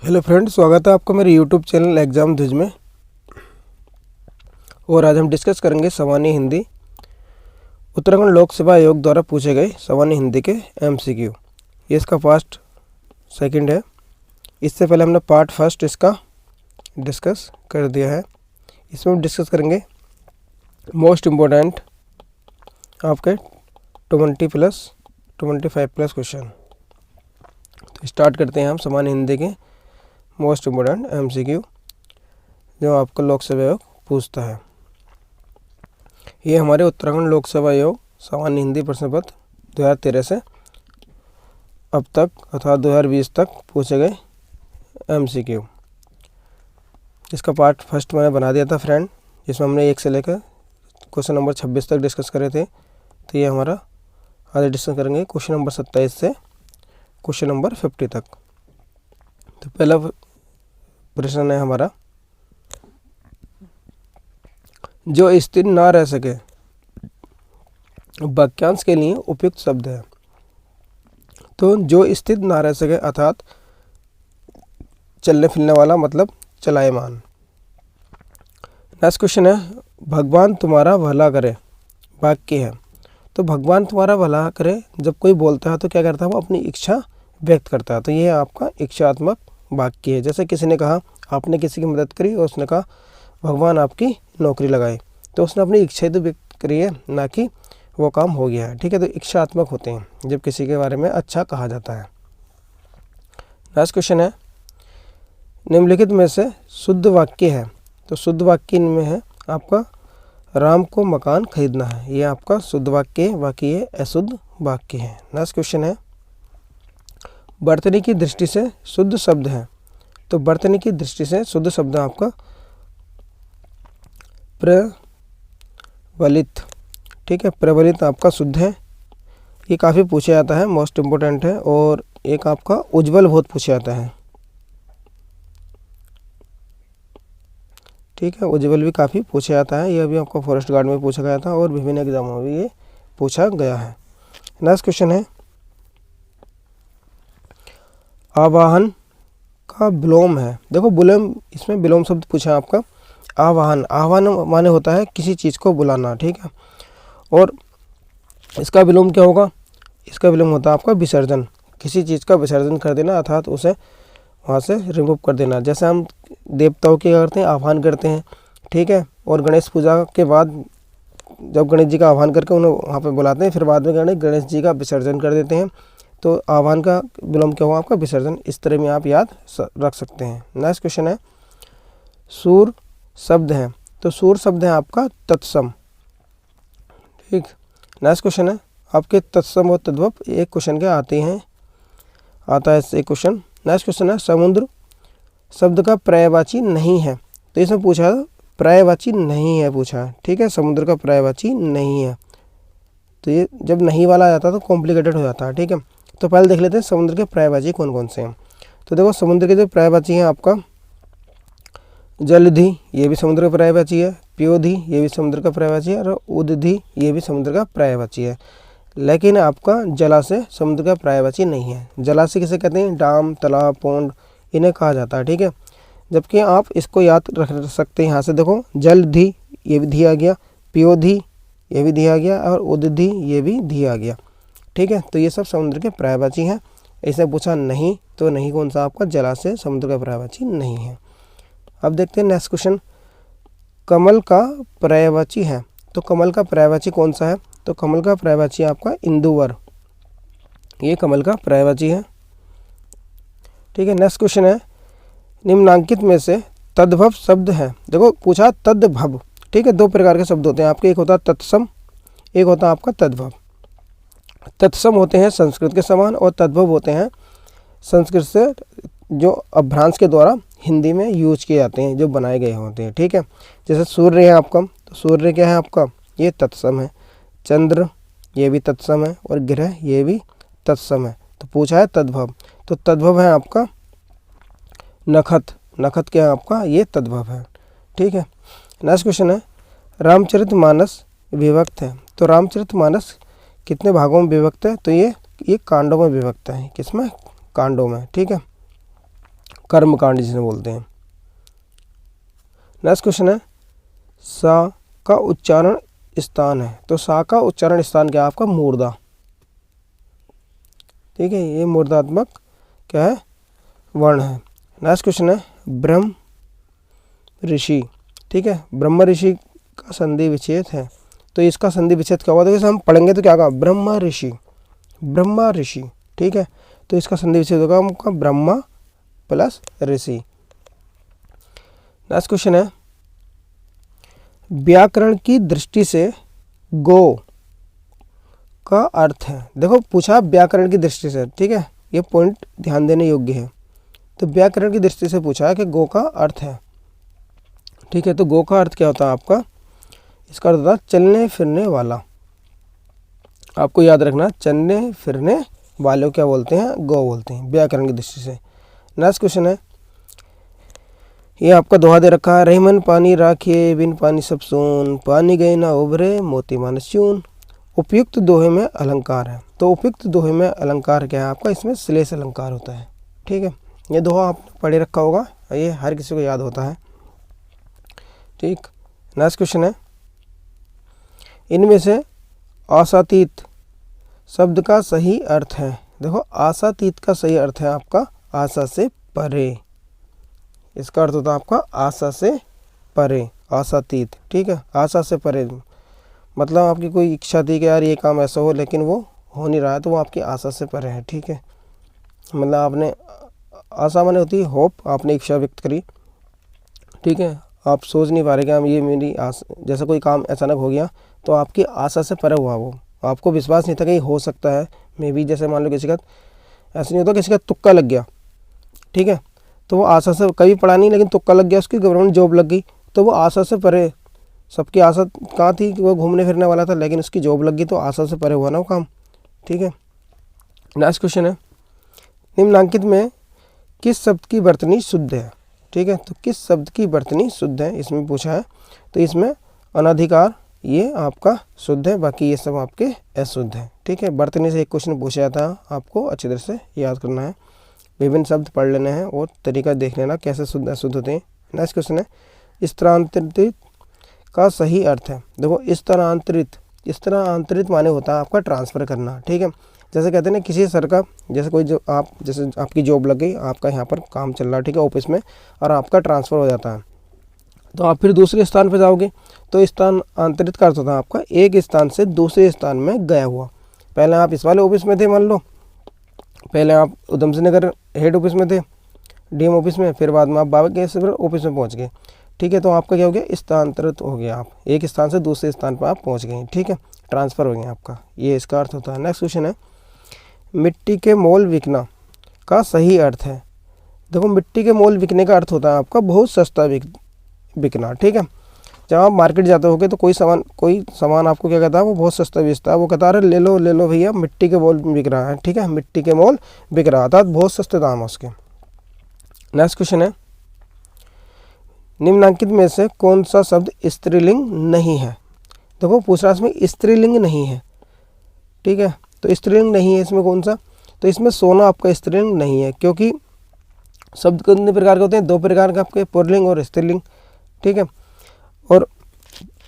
Hello friends, स्वागत है आपका मेरे यूट्यूब चैनल एग्ज़ाम ध्वज में। और आज हम डिस्कस करेंगे सामान्य हिंदी, उत्तराखंड लोक सेवा आयोग द्वारा पूछे गए सामान्य हिंदी के एमसीक्यू। ये इसका पार्ट सेकंड है। इससे पहले हमने पार्ट फर्स्ट इसका डिस्कस कर दिया है। इसमें हम डिस्कस करेंगे मोस्ट इम्पोर्टेंट आपके 20+ 25+ क्वेश्चन। तो स्टार्ट करते हैं हम सामान्य हिंदी के मोस्ट इम्पोर्टेंट एमसीक्यू जो आपका लोक सेवा आयोग पूछता है। ये हमारे उत्तराखंड लोक सेवा आयोग सामान्य हिंदी प्रश्न पत्र 2013 से अब तक अर्थात 2020 तक पूछे गए एमसीक्यू। इसका पार्ट फर्स्ट मैंने बना दिया था फ्रेंड, जिसमें हमने 1 से लेकर क्वेश्चन नंबर 26 तक डिस्कस करे थे। तो ये हमारा आज डिस्कस करेंगे क्वेश्चन नंबर 27 से क्वेश्चन नंबर 50 तक। तो पहला प्रश्न है हमारा, जो स्थिर ना रह सके वाक्यांश के लिए उपयुक्त शब्द है। तो जो स्थिर ना रह सके अर्थात चलने फिरने वाला, मतलब चलायमान। नेक्स्ट क्वेश्चन है, भगवान तुम्हारा भला करे वाक्य है। तो भगवान तुम्हारा भला करे जब कोई बोलता है तो क्या करता है, वो अपनी इच्छा व्यक्त करता है। तो ये आपका इच्छात्मक वाक्य है। जैसे किसी ने कहा, आपने किसी की मदद करी और उसने कहा भगवान आपकी नौकरी लगाए, तो उसने अपनी इच्छा तो व्यक्त करी है, ना कि वो काम हो गया है। ठीक है, तो इच्छात्मक होते हैं जब किसी के बारे में अच्छा कहा जाता है। नेक्स्ट क्वेश्चन है, निम्नलिखित में से शुद्ध वाक्य है। तो शुद्ध वाक्य इनमें है आपका, राम को मकान खरीदना है। ये आपका शुद्ध वाक्य है, बाकी ये अशुद्ध वाक्य है। नेक्स्ट क्वेश्चन है, वर्तनी की दृष्टि से शुद्ध शब्द है। तो वर्तनी की दृष्टि से शुद्ध शब्द है आपका प्रबलित। ठीक है, प्रबलित आपका शुद्ध है। ये काफ़ी पूछा जाता है, मोस्ट इम्पोर्टेंट है। और एक आपका उज्ज्वल बहुत पूछा जाता है। ठीक है, उज्ज्वल भी काफ़ी पूछा जाता है। यह भी आपका फॉरेस्ट गार्ड में पूछा गया था और विभिन्न एग्जामों में भी ये पूछा गया है। नेक्स्ट क्वेश्चन है, आवाहन का विलोम है। देखो विलोम, इसमें विलोम शब्द पूछा आपका आवाहन। आह्वान माने होता है किसी चीज़ को बुलाना। ठीक है, और इसका विलोम क्या होगा, इसका विलोम होता है आपका विसर्जन। किसी चीज़ का विसर्जन कर देना अर्थात उसे वहाँ से रिमूव कर देना। जैसे हम देवताओं के क्या करते हैं, आह्वान करते हैं। ठीक है, और गणेश पूजा के बाद जब गणेश जी का आह्वान करके उन्हें वहाँ पे बुलाते हैं, फिर बाद में गणेश जी का विसर्जन कर देते हैं। तो आह्वान का विलोम क्या होगा आपका विसर्जन। इस तरह में आप याद रख सकते हैं। नेक्स्ट क्वेश्चन है, सूर शब्द है। तो सूर शब्द है आपका तत्सम। ठीक, नेक्स्ट क्वेश्चन है, आपके तत्सम और तद्भव एक क्वेश्चन के आते हैं, आता है एक क्वेश्चन। नेक्स्ट क्वेश्चन है, समुद्र शब्द का पर्यायवाची नहीं है। तो इसमें पूछा पर्यायवाची नहीं है पूछा है। ठीक है, समुद्र का पर्यायवाची नहीं है। तो ये जब नहीं वाला आ जाता है तो कॉम्प्लिकेटेड हो जाता है। ठीक है, तो पहले देख लेते हैं समुद्र के पर्यायवाची कौन कौन से हैं। तो देखो समुद्र के जो पर्यायवाची हैं आपका जलधि, ये भी समुद्र का पर्यायवाची है। प्योधि, ये भी समुद्र का पर्यायवाची है। और उदधि, ये भी समुद्र का पर्यायवाची है। लेकिन आपका जलाशय समुद्र का पर्यायवाची नहीं है। जलाशय किसे कहते हैं, डाम, तालाब, पोंड, इन्हें कहा जाता है। ठीक है, जबकि आप इसको याद रख सकते हैं। यहाँ से देखो जलधि, ये भी धी आ गया। प्योधि, ये भी धी आ गया। और उदधि, ये भी धी आ गया। ठीक है, तो ये सब समुद्र के पर्यायवाची हैं। ऐसे पूछा नहीं, तो नहीं कौन सा आपका जलाशय समुद्र का पर्यायवाची नहीं है। अब देखते हैं नेक्स्ट क्वेश्चन, कमल का पर्यायवाची है। तो कमल का पर्यायवाची कौन सा है, तो कमल का पर्यायवाची आपका इंदुवर, ये कमल का पर्यायवाची है। ठीक है, नेक्स्ट क्वेश्चन है, निम्नांकित में से तद्भव शब्द है। देखो पूछा तद्भव। ठीक है, दो प्रकार के शब्द होते हैं आपके, एक होता है तत्सम, एक होता है आपका तद्भव। तत्सम होते हैं संस्कृत के समान और तद्भव होते हैं संस्कृत से जो अभ्रांश के द्वारा हिंदी में यूज किए जाते हैं, जो बनाए गए होते हैं। ठीक है, जैसे सूर्य है आपका, तो सूर्य क्या है आपका, ये तत्सम है। चंद्र, ये भी तत्सम है। और ग्रह, ये भी तत्सम है। तो पूछा है तद्भव, तो तद्भव है आपका नखत। नखत क्या है आपका, ये तद्भव है। ठीक है, नेक्स्ट क्वेश्चन है, रामचरितमानस विभक्त है। तो रामचरितमानस कितने भागों में विभक्त है, तो ये कांडों में विभक्त है। किसमें, कांडों में। ठीक है, कर्मकांड जिसे बोलते हैं। नेक्स्ट क्वेश्चन है सा का उच्चारण स्थान है, तो सा का उच्चारण स्थान क्या है आपका? मूर्धा। ठीक है, ये मूर्धात्मक क्या है? वर्ण है। नेक्स्ट क्वेश्चन है ब्रह्म ऋषि। ठीक है, ब्रह्म ऋषि का संधि विच्छेद है, तो इसका संधि विच्छेद क्या हुआ? तो जैसे हम पढ़ेंगे तो क्या होगा? ब्रह्म ऋषि, ब्रह्मा ऋषि। ठीक है, तो इसका संधि विच्छेद होगा आपका ब्रह्मा प्लस ऋषि। नेक्स्ट क्वेश्चन है व्याकरण की दृष्टि से गो का अर्थ है। देखो पूछा व्याकरण की दृष्टि से, ठीक है, ये पॉइंट ध्यान देने योग्य है। तो व्याकरण की दृष्टि से पूछा है कि गो का अर्थ है। ठीक है, तो गो का अर्थ क्या होता है आपका? इसका अर्थ होता है चलने फिरने वाला। आपको याद रखना, चलने फिरने वालों क्या बोलते हैं? गो बोलते हैं व्याकरण की दृष्टि से। नेक्स्ट क्वेश्चन है, ये आपका दोहा दे रखा है रहीमन पानी राखिए बिन पानी सब सून, पानी गए ना उभरे मोती मानस चून। उपयुक्त दोहे में अलंकार है, तो उपयुक्त दोहे में अलंकार क्या है आपका? इसमें श्लेष अलंकार होता है। ठीक है, ये दोहा आपने पढ़े रखा होगा, ये हर किसी को याद होता है। ठीक, नेक्स्ट क्वेश्चन है इनमें से आशातीत शब्द का सही अर्थ है। देखो आशातीत का सही अर्थ है आपका आशा से परे। इसका अर्थ होता है आपका आशा से परे, आशातीत। ठीक है, आशा से परे मतलब आपकी कोई इच्छा थी कि यार ये काम ऐसा हो, लेकिन वो हो नहीं रहा है, तो वो आपकी आशा से परे है। ठीक है, मतलब आपने आशा माने होती है होप, आपने इच्छा व्यक्त करी। ठीक है, आप सोच नहीं पा रहे कि हम ये मेरी आशा, जैसा कोई काम अचानक हो गया तो आपकी आशा से परे हुआ, वो आपको विश्वास नहीं था कि हो सकता है मे भी। जैसे मान लो किसी का ऐसा नहीं होता, किसी का तुक्का लग गया, ठीक है, तो वो आशा से, कभी पढ़ा नहीं लेकिन तुक्का लग गया, उसकी गवर्नमेंट जॉब लग गई, तो वो आशा से परे। सबकी आशा कहाँ थी कि वो घूमने फिरने वाला था, लेकिन उसकी जॉब लग गई, तो आशा से परे हुआ ना वो काम। ठीक है, नेक्स्ट क्वेश्चन है निम्नांकित में किस शब्द की वर्तनी शुद्ध है? ठीक है, तो किस शब्द की वर्तनी शुद्ध है इसमें पूछा है, तो इसमें अनधिकार ये आपका शुद्ध है, बाकी ये सब आपके अशुद्ध है। ठीक है, वर्तनी से एक क्वेश्चन पूछा था, आपको अच्छी तरह से याद करना है, विभिन्न शब्द पढ़ लेने हैं और तरीका देख लेना कैसे शुद्ध अशुद्ध होते हैं। नेक्स्ट क्वेश्चन है स्थानांतरित का सही अर्थ है। देखो स्थानांतरित माने होता है आपका ट्रांसफ़र करना। ठीक है, जैसे कहते हैं ना किसी सर का, जैसे कोई जो आप, जैसे आपकी जॉब लग गई, आपका यहाँ पर काम चल रहा है, ठीक है, ऑफिस में, और आपका ट्रांसफ़र हो जाता है, तो आप फिर दूसरे स्थान पर जाओगे, तो स्थानांतरित का अर्थ होता है आपका एक स्थान से दूसरे स्थान में गया हुआ। पहले आप इस वाले ऑफिस में थे, मान लो पहले आप उधम सिंह नगर हेड ऑफिस में थे, डीएम ऑफिस में, फिर बाद में आप बाबा के ऑफिस में पहुंच गए। ठीक है, तो आपका क्या हो गया? स्थानांतरित हो गया, आप एक स्थान से दूसरे स्थान पर आप पहुंच गए। ठीक है, ट्रांसफ़र हो गया आपका, ये इसका अर्थ होता है। नेक्स्ट क्वेश्चन है मिट्टी के मोल बिकना का सही अर्थ है। देखो मिट्टी के मोल बिकने का अर्थ होता है आपका बहुत सस्ता बिकना। ठीक है, जब आप मार्केट जाते होगे तो कोई सामान आपको क्या कहता है? वो बहुत सस्ता बेचता है, वो कहता है ले लो भैया, मिट्टी के मोल बिक रहा है। ठीक है, मिट्टी के मोल बिक रहा था, बहुत सस्ते दाम है उसके। नेक्स्ट क्वेश्चन है निम्नांकित में से कौन सा शब्द स्त्रीलिंग नहीं है? देखो पूछ रहा है इसमें स्त्रीलिंग नहीं है। ठीक है, तो स्त्रीलिंग नहीं है इसमें कौन सा? तो इसमें सोना आपका स्त्रीलिंग नहीं है, क्योंकि शब्द कितने प्रकार के होते हैं? दो प्रकार के आपके, पुल्लिंग और स्त्रीलिंग। ठीक है, और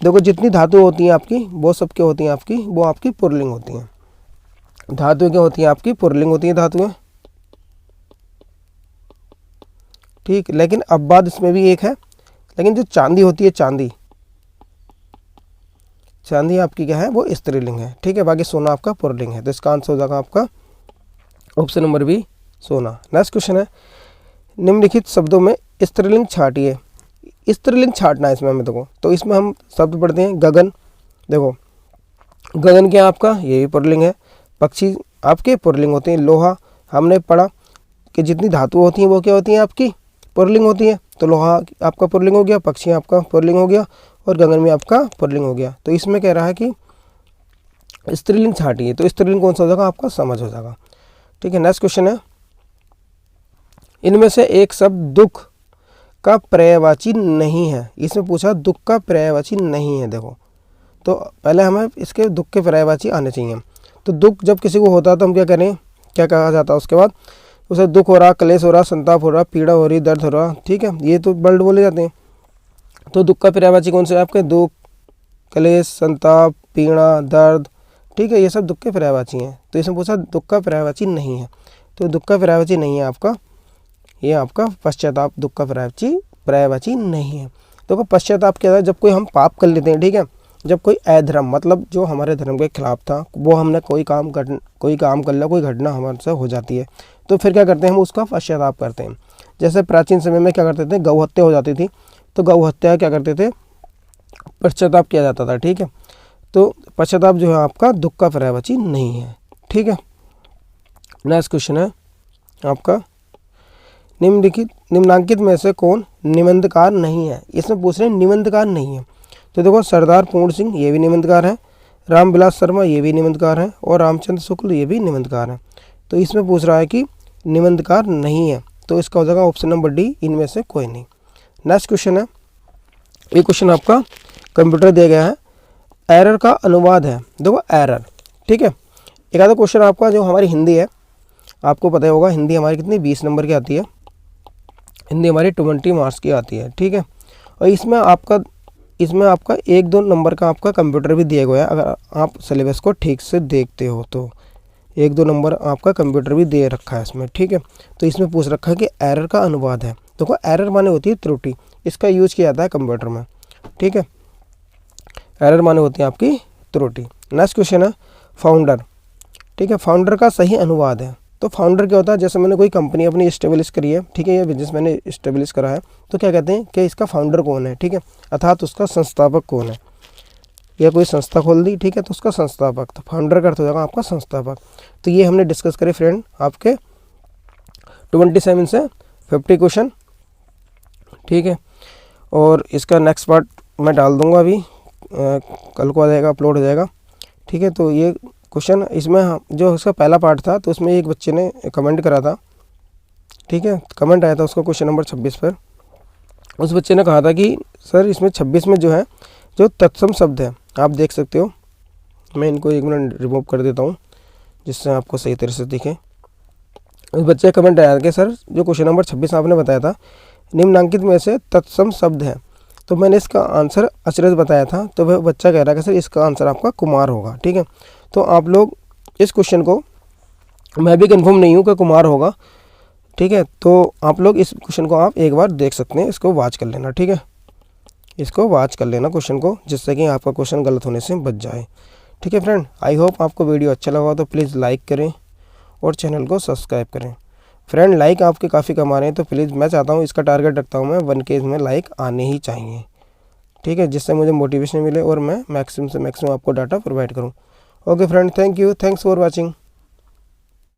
देखो जितनी धातु होती हैं आपकी, वो सब क्या होती हैं आपकी? वो आपकी पुल्लिंग होती हैं। धातु क्या होती हैं आपकी? पुल्लिंग होती हैं धातुएं। ठीक, लेकिन अब बात इसमें भी एक है, लेकिन जो चांदी होती है, चांदी आपकी क्या है? वो स्त्रीलिंग है। ठीक है, बाकी सोना आपका पुल्लिंग है, तो इसका आंसर हो जाएगा आपका ऑप्शन नंबर बी, सोना। नेक्स्ट क्वेश्चन है निम्नलिखित शब्दों में स्त्रीलिंग छाटिए। स्त्रीलिंग छाटना है इसमें हमें। देखो तो इसमें हम शब्द पढ़ते हैं गगन। देखो गगन क्या आपका? ये भी पुल्लिंग है। पक्षी आपके पुल्लिंग होते हैं। लोहा हमने पढ़ा कि जितनी धातु होती हैं वो क्या होती हैं आपकी? पुल्लिंग होती है, तो लोहा आपका पुल्लिंग हो गया, पक्षी आपका पुल्लिंग हो गया, और गगन में आपका पुल्लिंग हो गया। तो इसमें कह रहा है कि स्त्रीलिंग छाटिए, तो स्त्रीलिंग कौन सा हो जाएगा? आपका समझ हो जाएगा। ठीक है, नेक्स्ट क्वेश्चन है इनमें से एक शब्द दुख का पर्यायवाची नहीं है। इसमें पूछा दुख का पर्यायवाची नहीं है। देखो तो पहले हमें इसके दुख के पर्यायवाची आने चाहिए। तो दुख जब किसी को होता है तो हम क्या करें? क्या कहा जाता है उसके बाद? उसे दुख हो रहा, क्लेश हो रहा, संताप हो रहा, पीड़ा हो रही, दर्द हो रहा, ठीक है, ये तो वर्ड बोले जाते हैं। तो दुख का पर्यायवाची कौन से आपके? दुख, क्लेश, संताप, पीड़ा, दर्द, ठीक है, ये सब दुख के पर्यायवाची हैं। तो इसमें पूछा दुख का पर्यायवाची नहीं है, तो दुख का पर्यायवाची नहीं है आपका, ये आपका पश्चाताप दुख का पर्यायवाची नहीं है। तो पश्चाताप क्या है? जब कोई हम पाप कर लेते हैं, ठीक है, जब कोई अधर्म मतलब जो हमारे धर्म के खिलाफ था, वो हमने कोई काम कर लिया, कोई घटना हमारे से हो जाती है, तो फिर क्या करते हैं? हम उसका पश्चाताप करते हैं। जैसे प्राचीन समय में क्या करते थे? गौ हत्या हो जाती थी, तो गौ हत्या क्या करते थे? पश्चाताप किया जाता था, ठीक है। तो पश्चाताप जो है आपका दुख का पर्यायवाची नहीं है, ठीक है। नेक्स्ट क्वेश्चन है आपका, निम्नांकित में से कौन निबंधकार नहीं है? इसमें पूछ रहे हैं निबंधकार नहीं है। तो देखो, सरदार पूर्ण सिंह ये भी निबंधकार है, रामविलास शर्मा ये भी निबंधकार है, और रामचंद्र शुक्ल ये भी निबंधकार है। तो इसमें पूछ रहा है कि निबंधकार नहीं है, तो इसका हो जाएगा ऑप्शन नंबर डी, इनमें से कोई नहीं। नेक्स्ट क्वेश्चन है, ये क्वेश्चन आपका कंप्यूटर दिया गया है, एरर का अनुवाद है। देखो एरर, ठीक है। एक आधा क्वेश्चन आपका जो हमारी हिंदी है, आपको पता होगा हिंदी हमारी कितनी 20 नंबर की आती है, हिंदी हमारी 20 मार्क्स की आती है, ठीक है। और इसमें आपका 1-2 नंबर का आपका कंप्यूटर भी दिया गया है, अगर आप सिलेबस को ठीक से देखते हो तो 1-2 नंबर आपका कंप्यूटर भी दे रखा है इसमें, ठीक है। तो इसमें पूछ रखा है कि एरर का अनुवाद है। देखो एरर माने होती है त्रुटि, इसका यूज किया जाता है कंप्यूटर में, ठीक है। एरर माने होती है आपकी त्रुटि। नेक्स्ट क्वेश्चन है फाउंडर, ठीक है, फाउंडर का सही अनुवाद है। तो फाउंडर क्या होता है? जैसे मैंने कोई कंपनी अपनी इस्टेब्लिश करी है, ठीक है, ये बिजनेस मैंने इस्टेब्लिश करा है, तो क्या कहते हैं कि इसका फाउंडर कौन है, ठीक है, अर्थात उसका संस्थापक कौन है। या कोई संस्था खोल दी, ठीक है, तो उसका संस्थापक, तो फाउंडर का अर्थ हो जाएगा आपका संस्थापक। तो ये हमने डिस्कस करे फ्रेंड आपके 27 से 50 क्वेश्चन, ठीक है। और इसका नेक्स्ट पार्ट मैं डाल दूंगा अभी, कल को आ जाएगा, अपलोड हो जाएगा, ठीक है। तो ये क्वेश्चन इसमें जो इसका पहला पार्ट था, तो उसमें एक बच्चे ने कमेंट करा था, ठीक है, कमेंट आया था उसका क्वेश्चन नंबर 26 पर। उस बच्चे ने कहा था कि सर इसमें 26 में जो है जो तत्सम शब्द है, आप देख सकते हो, मैं इनको 1 मिनट रिमूव कर देता हूँ जिससे आपको सही तरह से दिखे। उस बच्चे का कमेंट आया कि सर जो क्वेश्चन नंबर 26 आपने बताया था, निम्नांकित में से तत्सम शब्द है, तो मैंने इसका आंसर अचरज बताया था, तो वह बच्चा कह रहा है कि सर इसका आंसर आपका कुमार होगा, ठीक है। तो आप लोग इस क्वेश्चन को, मैं भी कंफर्म नहीं हूँ कि कुमार होगा, ठीक है, तो आप लोग इस क्वेश्चन को आप एक बार देख सकते हैं, इसको वॉच कर लेना, ठीक है, इसको वॉच कर लेना क्वेश्चन को, जिससे कि आपका क्वेश्चन गलत होने से बच जाए, ठीक है फ्रेंड। आई होप आपको वीडियो अच्छा लगा तो प्लीज़ लाइक करें और चैनल को सब्सक्राइब करें। फ्रेंड लाइक आपके काफ़ी कम आ रहे हैं, तो प्लीज़ मैं चाहता हूँ, इसका टारगेट रखता हूँ मैं 1K में लाइक आने ही चाहिए, ठीक है, जिससे मुझे मोटिवेशन मिले और मैं मैक्सिमम से मैक्सिमम आपको डाटा प्रोवाइड करूँ। Okay friend, thank you, thanks for watching.